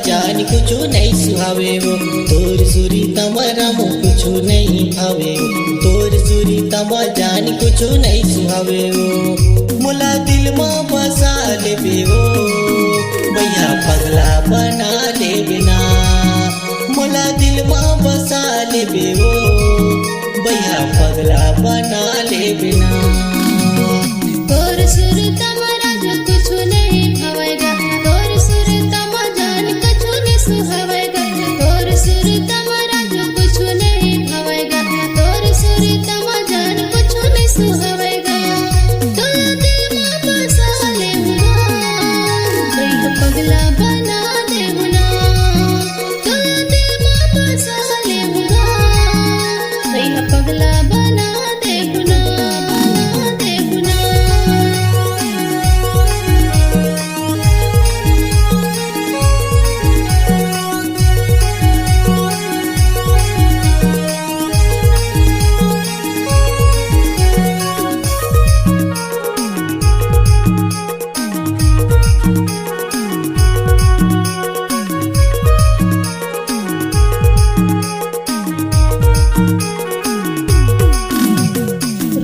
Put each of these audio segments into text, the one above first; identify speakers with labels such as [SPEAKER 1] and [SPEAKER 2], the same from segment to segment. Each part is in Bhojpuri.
[SPEAKER 1] जान कुछ नहीं सुहावे वो, तोर सुरी तमरा मो कुछ नहीं भावे, तोर सुरी तमा जान कुछ नहीं सुहावे वो, मोला दिल में बसा लेबे वो, भैया पगला बना ले बिना, मोला दिल में बसा लेबे वो, भैया पगला बना ले बिना।
[SPEAKER 2] तोर सुर तमरा जो कुछ नहीं भावेगा, तोर सुर तमा जान कुछ नहीं सुहावेगा, तोर सुर तमरा जो कुछ नहीं भावेगा, तोर सुर तमा जान कुछ नहीं सुहावेगा। तोला दिल में बसा लेबुना, भैया पगला बना देबुना, तोला दिल में बसा लेबुना, भैया पगला बना देबुना, बना देबुना।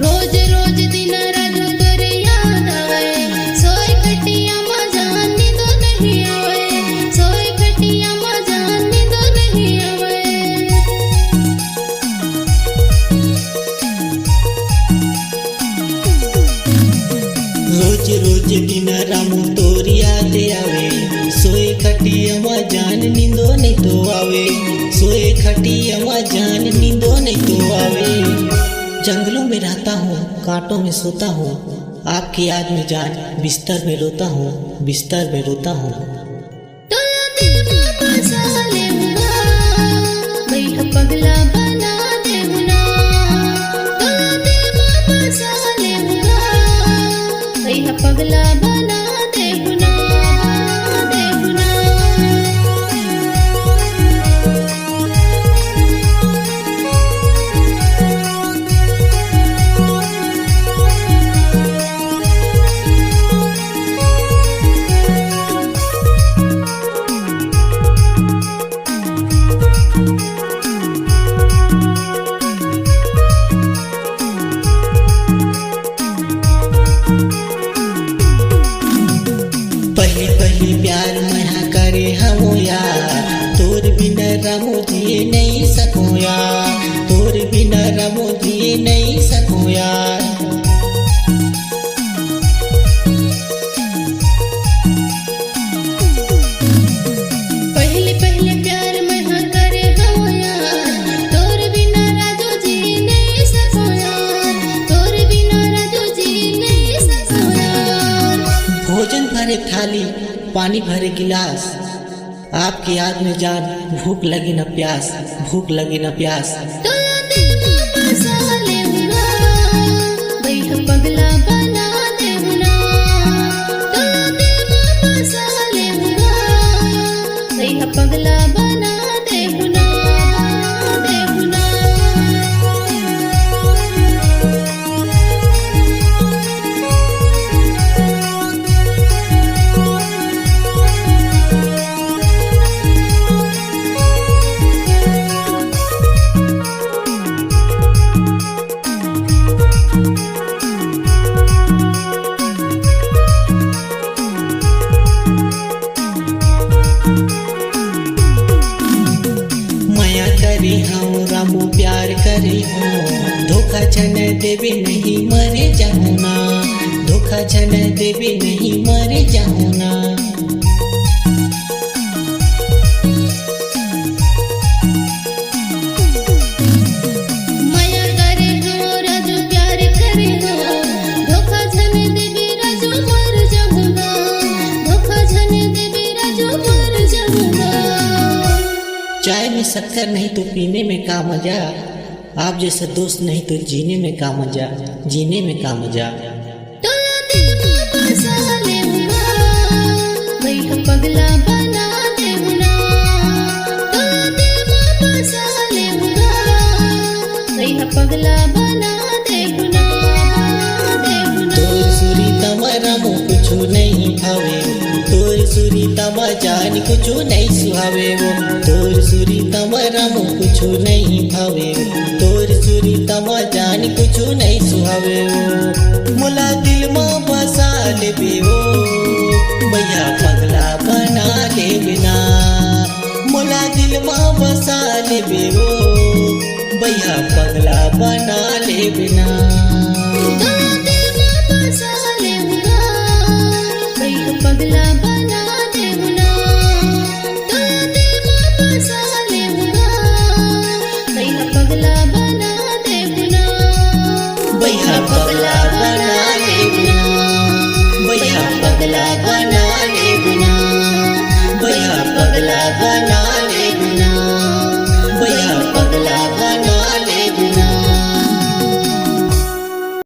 [SPEAKER 2] रोज रोज दिन राजू तोरे याद आवे, सोई खटिया मां जान नींदो नहीं आवे, सोई खटिया मां जान नींदो नहीं आवे।
[SPEAKER 1] रोज रोज दिन रामू तोर याद आवे, सोए खटिया में जान नींदो नहीं तो आवे, सोए खटिया में जान नींदो नहीं तो आवे। जंगलों में रहता हूँ, कांटों में सोता हूँ, आपकी याद में जान बिस्तर में रोता हूँ, बिस्तर में रोता हूँ।
[SPEAKER 2] तोला दिल में बसा लेबुना, भैया पगला बना देबुना, तोला दिल में बसा लेबुना, भैया पगला बना देबुना, बना देबुना।
[SPEAKER 1] पहली पहली प्यार मैं करे हम यार, तोर बिना रामू जी नहीं सकूं यार, तोर बिना रामू जी नहीं सकूं यार।
[SPEAKER 2] पहले पहले प्यार में हाँ करे हम यार, तोर बिना राजू जी नहीं सको यार, तोर बिना राजू जी नहीं सको यार।
[SPEAKER 1] भोजन भरे थाली, पानी भरे गिलास, आपकी याद में जान भूख लगी न प्यास, भूख लगी न प्यास।
[SPEAKER 2] तोला दिल में बसा लेबुना, भैया पगला बना देबुना, तोला दिल में बसा लेबुना, भैया पगला बना देबुना, बना देबुना।
[SPEAKER 1] माया करे हूँ रामू प्यार करे हूँ, धोखा छन देवे नहीं मरे जाऊँ ना, धोखा छन देवे नहीं मरे जाऊँ ना।
[SPEAKER 2] माया करे हो राजू प्यार करे हो, धोखा झन देवी राजू मर जाऊंगा, धोखा झन देवी राजू मर जाऊंगा।
[SPEAKER 1] चाय में शक्कर नहीं तो पीने में का मजा, आप जैसा दोस्त नहीं तो जीने में का मजा, जीने में का मजा।
[SPEAKER 2] तोला दिल में बसा लेबुना, भैया पगला बना देबुना, तोला दिल में बसा लेबुना, भैया पगला बना देबुना, बना देबुना।
[SPEAKER 1] तोर सुरी तमरा मो कुछ नहीं भावे, तोर सुरी तमा जान कुछ नहीं सुहावे वो तोर सुरी तमरा मो कुछ नहीं भावे तोर सुरी तमा जान कुछ नहीं सुहावे वो मोला दिल में बसा लेबे वो भैया पगला बना ले बिना मोला दिल में बसा लेबे वो भैया पगला बना ले बिना
[SPEAKER 2] पगला बना देना तो दिल में बसा लेना भैया पगला बना देना
[SPEAKER 1] भैया पगला बना ले बिना भैया पगला